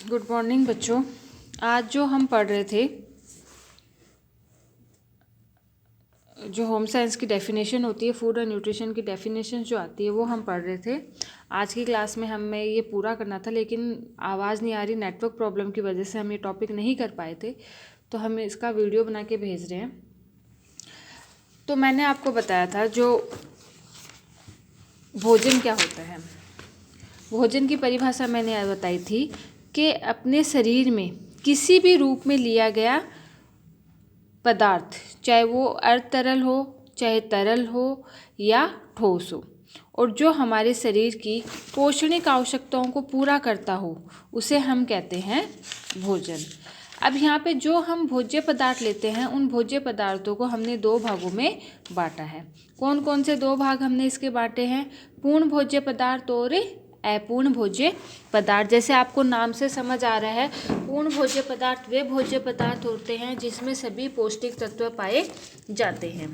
Good morning बच्चों। आज जो हम पढ़ रहे थे, जो होम साइंस की डेफिनेशन होती है, फूड और न्यूट्रिशन की डेफिनेशन जो आती है वो हम पढ़ रहे थे। आज की क्लास में हमें ये पूरा करना था, लेकिन आवाज़ नहीं आ रही, नेटवर्क प्रॉब्लम की वजह से हम ये टॉपिक नहीं कर पाए थे, तो हम इसका वीडियो बना के भेज रहे हैं। तो मैंने आपको बताया था जो भोजन क्या होता है। भोजन की परिभाषा मैंने बताई थी कि अपने शरीर में किसी भी रूप में लिया गया पदार्थ, चाहे वो अर्ध तरल हो, चाहे तरल हो या ठोस हो, और जो हमारे शरीर की पोषणिक आवश्यकताओं को पूरा करता हो, उसे हम कहते हैं भोजन। अब यहाँ पे जो हम भोज्य पदार्थ लेते हैं, उन भोज्य पदार्थों को हमने दो भागों में बांटा है। कौन कौन से दो भाग हमने इसके बांटे हैं? पूर्ण भोज्य पदार्थ और अपूर्ण भोज्य पदार्थ। जैसे आपको नाम से समझ आ रहा है, पूर्ण भोज्य पदार्थ वे भोज्य पदार्थ होते हैं जिसमें सभी पौष्टिक तत्व पाए जाते हैं,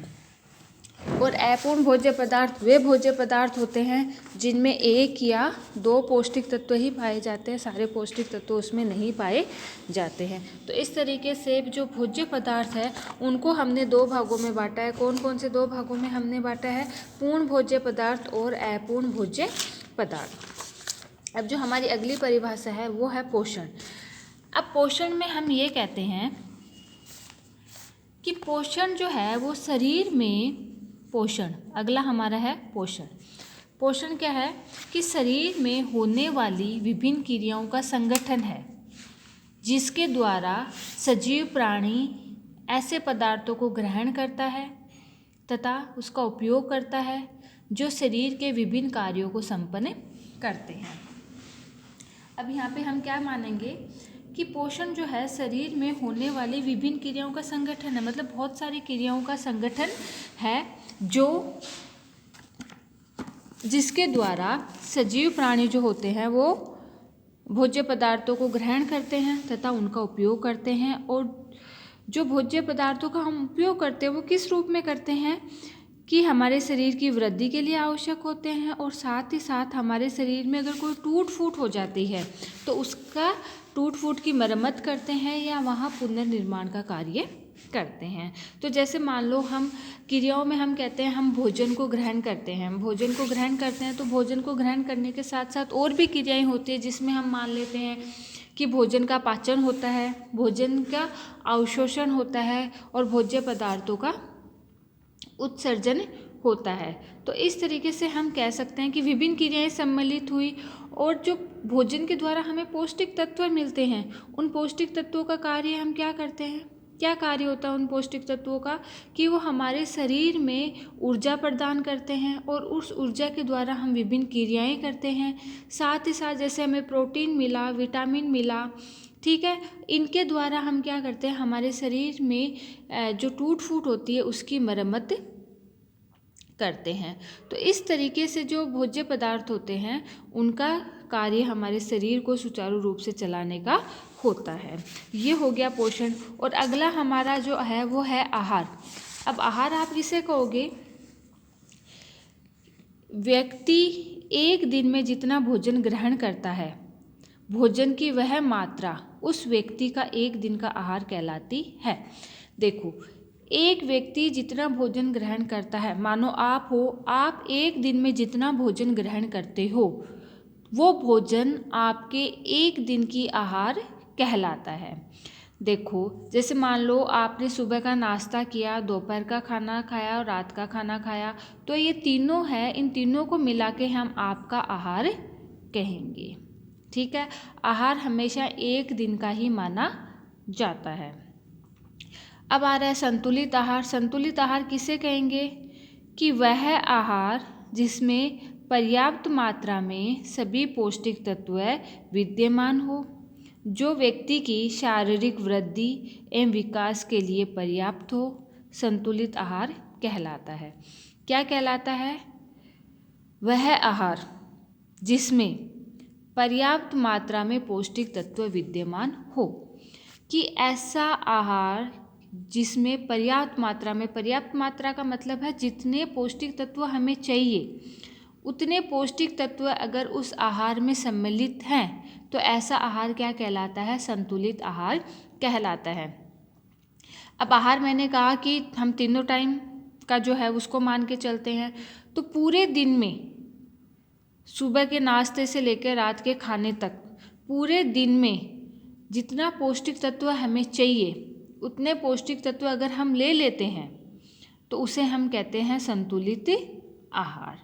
और अपूर्ण भोज्य पदार्थ वे भोज्य पदार्थ होते हैं जिनमें एक या दो पौष्टिक तत्व ही पाए जाते हैं, सारे पौष्टिक तत्व उसमें नहीं पाए जाते हैं। तो इस तरीके से जो भोज्य पदार्थ है उनको हमने दो भागों में बांटा है। कौन कौन से दो भागों में हमने बांटा है? पूर्ण भोज्य पदार्थ और अपूर्ण भोज्य पदार्थ। अब जो हमारी अगली परिभाषा है वो है पोषण। अब पोषण में हम ये कहते हैं कि पोषण जो है वो शरीर में पोषण, अगला हमारा है पोषण। पोषण क्या है? कि शरीर में होने वाली विभिन्न क्रियाओं का संगठन है जिसके द्वारा सजीव प्राणी ऐसे पदार्थों को ग्रहण करता है तथा उसका उपयोग करता है जो शरीर के विभिन्न कार्यों को संपन्न करते हैं। अब यहाँ पे हम क्या मानेंगे कि पोषण जो है शरीर में होने वाली विभिन्न क्रियाओं का संगठन है, मतलब बहुत सारी क्रियाओं का संगठन है जो जिसके द्वारा सजीव प्राणी जो होते हैं वो भोज्य पदार्थों को ग्रहण करते हैं तथा उनका उपयोग करते हैं। और जो भोज्य पदार्थों का हम उपयोग करते हैं वो किस रूप में करते हैं? कि हमारे शरीर की वृद्धि के लिए आवश्यक होते हैं, और साथ ही साथ हमारे शरीर में अगर कोई टूट फूट हो जाती है तो उसका टूट फूट की मरम्मत करते हैं या वहाँ पुनर्निर्माण का कार्य करते हैं। तो जैसे मान लो हम क्रियाओं में हम कहते हैं हम भोजन को ग्रहण करते हैं, भोजन को ग्रहण करते हैं, तो भोजन को ग्रहण करने के साथ साथ और भी क्रियाएं होती हैं जिसमें हम मान लेते हैं कि भोजन का पाचन होता है, भोजन का अवशोषण होता है और भोज्य पदार्थों का उत्सर्जन होता है। तो इस तरीके से हम कह सकते हैं कि विभिन्न क्रियाएं सम्मिलित हुई, और जो भोजन के द्वारा हमें पौष्टिक तत्व मिलते हैं उन पौष्टिक तत्वों का कार्य हम क्या करते हैं? क्या कार्य होता है उन पौष्टिक तत्वों का? कि वो हमारे शरीर में ऊर्जा प्रदान करते हैं, और उस ऊर्जा के द्वारा हम विभिन्न क्रियाएं करते हैं। साथ ही साथ जैसे हमें प्रोटीन मिला, विटामिन मिला, ठीक है, इनके द्वारा हम क्या करते हैं? हमारे शरीर में जो टूट फूट होती है उसकी मरम्मत करते हैं। तो इस तरीके से जो भोज्य पदार्थ होते हैं उनका कार्य हमारे शरीर को सुचारू रूप से चलाने का होता है। ये हो गया पोषण। और अगला हमारा जो है वो है आहार। अब आहार आप किसे कहोगे? व्यक्ति एक दिन में जितना भोजन ग्रहण करता है, भोजन की वह मात्रा उस व्यक्ति का एक दिन का आहार कहलाती है। देखो, एक व्यक्ति जितना भोजन ग्रहण करता है, मानो आप हो, आप एक दिन में जितना भोजन ग्रहण करते हो वो भोजन आपके एक दिन की आहार कहलाता है। देखो, जैसे मान लो आपने सुबह का नाश्ता किया, दोपहर का खाना खाया और रात का खाना खाया, तो ये तीनों है, इन तीनों को मिला के हम आपका आहार कहेंगे। ठीक है, आहार हमेशा एक दिन का ही माना जाता है। अब आ रहा है संतुलित आहार। संतुलित आहार किसे कहेंगे? कि वह आहार जिसमें पर्याप्त मात्रा में सभी पौष्टिक तत्व विद्यमान हो, जो व्यक्ति की शारीरिक वृद्धि एवं विकास के लिए पर्याप्त हो, संतुलित आहार कहलाता है। क्या कहलाता है? वह आहार जिसमें पर्याप्त मात्रा में पौष्टिक तत्व विद्यमान हो। कि ऐसा आहार जिसमें पर्याप्त मात्रा का मतलब है जितने पौष्टिक तत्व हमें चाहिए उतने पौष्टिक तत्व अगर उस आहार में सम्मिलित हैं तो ऐसा आहार क्या कहलाता है? संतुलित आहार कहलाता है। अब आहार मैंने कहा कि हम तीनों टाइम का जो है उसको मान के चलते हैं, तो पूरे दिन में सुबह के नाश्ते से लेकर रात के खाने तक पूरे दिन में जितना पौष्टिक तत्व हमें चाहिए उतने पौष्टिक तत्व अगर हम ले लेते हैं तो उसे हम कहते हैं संतुलित आहार।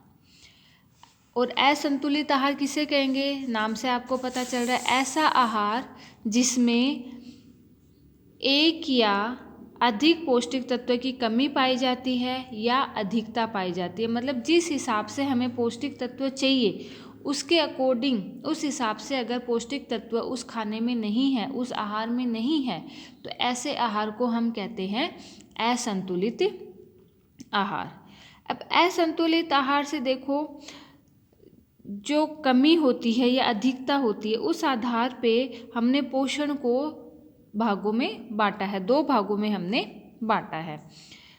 और असंतुलित आहार किसे कहेंगे? नाम से आपको पता चल रहा है, ऐसा आहार जिसमें एक या अधिक पौष्टिक तत्व की कमी पाई जाती है या अधिकता पाई जाती है। मतलब जिस हिसाब से हमें पौष्टिक तत्व चाहिए उसके अकॉर्डिंग, उस हिसाब से अगर पौष्टिक तत्व उस खाने में नहीं है, उस आहार में नहीं है, तो ऐसे आहार को हम कहते हैं असंतुलित आहार। अब असंतुलित आहार से देखो, जो कमी होती है या अधिकता होती है उस आधार पे हमने पोषण को भागों में बांटा है, 2 भागों में हमने बांटा है।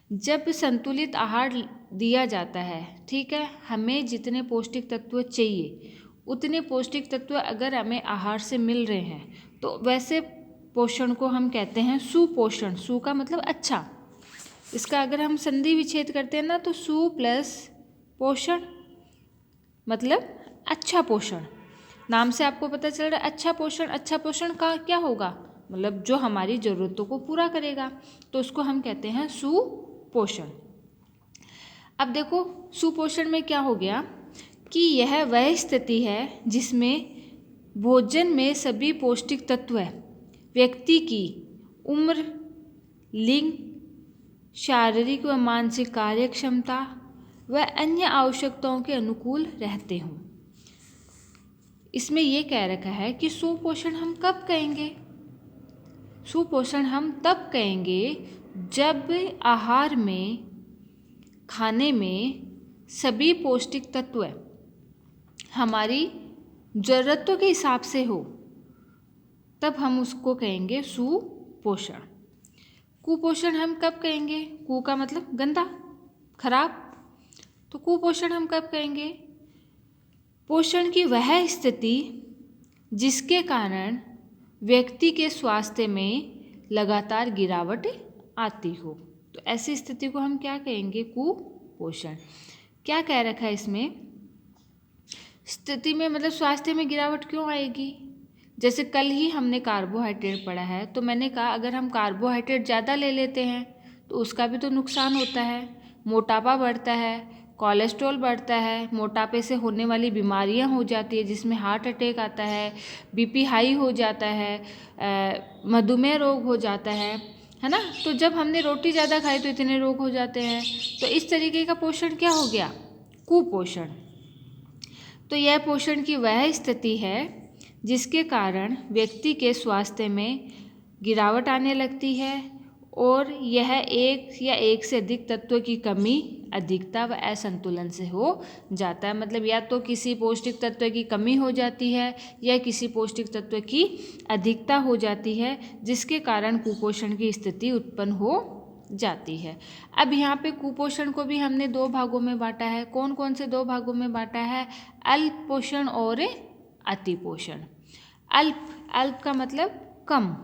जब संतुलित आहार दिया जाता है, ठीक है, हमें जितने पौष्टिक तत्व चाहिए उतने पौष्टिक तत्व अगर हमें आहार से मिल रहे हैं तो वैसे पोषण को हम कहते हैं सुपोषण। सु का मतलब अच्छा, इसका अगर हम संधि विच्छेद करते हैं ना तो सु प्लस पोषण मतलब अच्छा पोषण। नाम से आपको पता चल रहा है अच्छा पोषण। अच्छा पोषण का क्या होगा? मतलब जो हमारी ज़रूरतों को पूरा करेगा, तो उसको हम कहते हैं सुपोषण। अब देखो सुपोषण में क्या हो गया कि यह वह स्थिति है जिसमें भोजन में सभी पौष्टिक तत्व व्यक्ति की उम्र, लिंग, शारीरिक व मानसिक कार्य क्षमता व अन्य आवश्यकताओं के अनुकूल रहते हों। इसमें यह कह रखा है कि सुपोषण हम कब कहेंगे? सुपोषण हम तब कहेंगे जब आहार में, खाने में सभी पौष्टिक तत्व हमारी ज़रूरतों के हिसाब से हो, तब हम उसको कहेंगे सुपोषण। कुपोषण हम कब कहेंगे? कु का मतलब गंदा, खराब, तो कुपोषण हम कब कहेंगे? पोषण की वह स्थिति जिसके कारण व्यक्ति के स्वास्थ्य में लगातार गिरावट आती हो, तो ऐसी स्थिति को हम क्या कहेंगे? कुपोषण। क्या कह रखा है इसमें? स्थिति में मतलब स्वास्थ्य में गिरावट क्यों आएगी? जैसे कल ही हमने कार्बोहाइड्रेट पढ़ा है, तो मैंने कहा अगर हम कार्बोहाइड्रेट ज़्यादा ले लेते हैं तो उसका भी तो नुकसान होता है। मोटापा बढ़ता है, कोलेस्ट्रॉल बढ़ता है, मोटापे से होने वाली बीमारियां हो जाती है जिसमें हार्ट अटैक आता है, बीपी हाई हो जाता है, मधुमेह रोग हो जाता है ना। तो जब हमने रोटी ज़्यादा खाई तो इतने रोग हो जाते हैं। तो इस तरीके का पोषण क्या हो गया? कुपोषण। तो यह पोषण की वह स्थिति है जिसके कारण व्यक्ति के स्वास्थ्य में गिरावट आने लगती है और यह एक या एक से अधिक तत्व की कमी, अधिकता व असंतुलन से हो जाता है। मतलब या तो किसी पौष्टिक तत्व की कमी हो जाती है या किसी पौष्टिक तत्व की अधिकता हो जाती है, जिसके कारण कुपोषण की स्थिति उत्पन्न हो जाती है। अब यहाँ पे कुपोषण को भी हमने 2 भागों में बांटा है। कौन कौन से 2 भागों में बांटा है? अल्प पोषण और अति पोषण। अल्प का मतलब कम,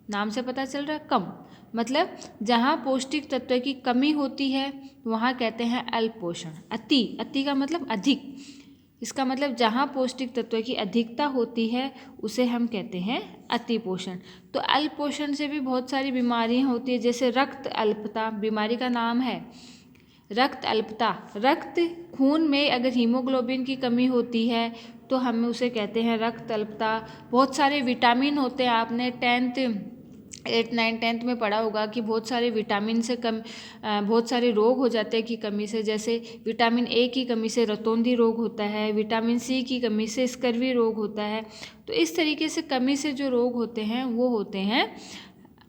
नाम से पता चल रहा है कम, मतलब जहाँ पौष्टिक तत्व की कमी होती है वहाँ कहते हैं अल्प पोषण। अति का मतलब अधिक, इसका मतलब जहाँ पौष्टिक तत्व की अधिकता होती है उसे हम कहते हैं अति पोषण। तो अल्प पोषण से भी बहुत सारी बीमारियाँ होती है, जैसे रक्त अल्पता बीमारी का नाम है। रक्त अल्पता, रक्त खून में अगर हीमोग्लोबिन की कमी होती है तो हम उसे कहते हैं रक्त अल्पता। बहुत सारे विटामिन होते हैं, आपने 8, 9, 10 में पढ़ा होगा कि बहुत सारे विटामिन से बहुत सारे रोग हो जाते हैं की कमी से। जैसे विटामिन ए की कमी से रतौंधी रोग होता है, विटामिन सी की कमी से स्कर्वी रोग होता है। तो इस तरीके से कमी से जो रोग होते हैं वो होते हैं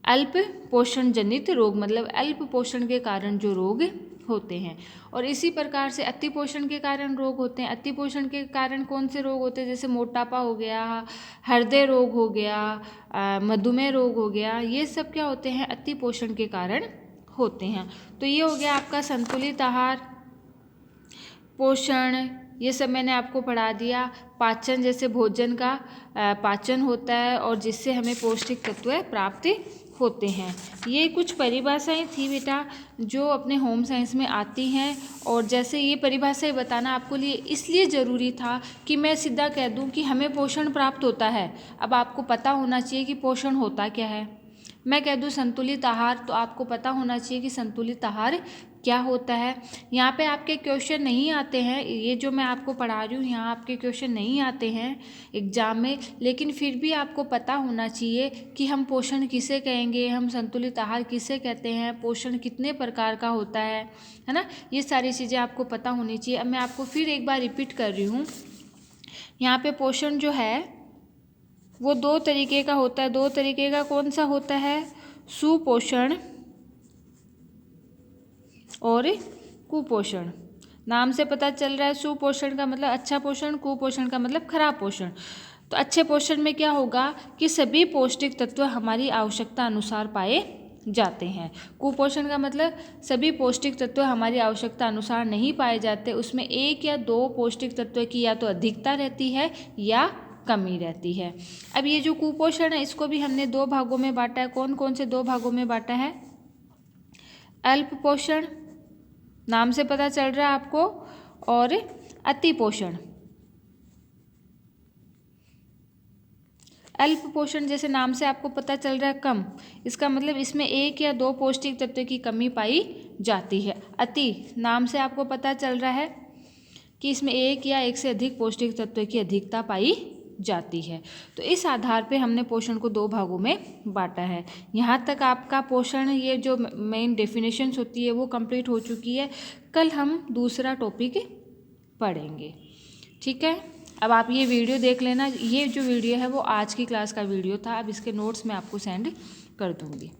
अल्प पोषण जनित रोग, मतलब अल्प पोषण के कारण जो रोग होते हैं। और इसी प्रकार से अति पोषण के कारण रोग होते हैं। अति पोषण के कारण कौन से रोग होते हैं? जैसे मोटापा हो गया, हृदय रोग हो गया, मधुमेह रोग हो गया, ये सब क्या होते हैं? अति पोषण के कारण होते हैं। तो ये हो गया आपका संतुलित आहार, पोषण, ये सब मैंने आपको पढ़ा दिया। पाचन, जैसे भोजन का पाचन होता है और जिससे हमें पौष्टिक तत्व प्राप्त होते हैं। ये कुछ परिभाषाएं थी बेटा जो अपने होम साइंस में आती हैं, और जैसे ये परिभाषाएं बताना आपको लिए इसलिए ज़रूरी था कि मैं सीधा कह दूं कि हमें पोषण प्राप्त होता है। अब आपको पता होना चाहिए कि पोषण होता क्या है। मैं कह दूं संतुलित आहार, तो आपको पता होना चाहिए कि संतुलित आहार क्या होता है। यहाँ पे आपके क्वेश्चन नहीं आते हैं, ये जो मैं आपको पढ़ा रही हूँ यहाँ आपके क्वेश्चन नहीं आते हैं एग्जाम में, लेकिन फिर भी आपको पता होना चाहिए कि हम पोषण किसे कहेंगे, हम संतुलित आहार किसे कहते हैं, पोषण कितने प्रकार का होता है ना। ये सारी चीज़ें आपको पता होनी चाहिए। अब मैं आपको फिर एक बार रिपीट कर रही हूँ। यहाँ पे पोषण जो है वो 2 तरीके का होता है। 2 तरीके का कौन सा होता है? सुपोषण और कुपोषण। नाम से पता चल रहा है सुपोषण का मतलब अच्छा पोषण, कुपोषण का मतलब खराब पोषण। तो अच्छे पोषण में क्या होगा कि सभी पौष्टिक तत्व हमारी आवश्यकता अनुसार पाए जाते हैं। कुपोषण का मतलब सभी पौष्टिक तत्व हमारी आवश्यकता अनुसार नहीं पाए जाते, उसमें 1 या 2 पौष्टिक तत्व की या तो अधिकता रहती है या कमी रहती है। अब ये जो कुपोषण है इसको भी हमने 2 भागों में बांटा है। कौन कौन से 2 भागों में बांटा है? अल्प पोषण, नाम से पता चल रहा है आपको, और अति पोषण। अल्प पोषण जैसे नाम से आपको पता चल रहा है कम, इसका मतलब इसमें 1 या 2 पौष्टिक तत्व की कमी पाई जाती है। अति, नाम से आपको पता चल रहा है कि इसमें 1 या 1 से अधिक पौष्टिक तत्व की अधिकता पाई जाती है। तो इस आधार पे हमने पोषण को 2 भागों में बांटा है। यहाँ तक आपका पोषण ये जो मेन डेफिनेशंस होती है वो कंप्लीट हो चुकी है। कल हम दूसरा टॉपिक पढ़ेंगे, ठीक है। अब आप ये वीडियो देख लेना। ये जो वीडियो है वो आज की क्लास का वीडियो था। अब इसके नोट्स मैं आपको सेंड कर दूँगी।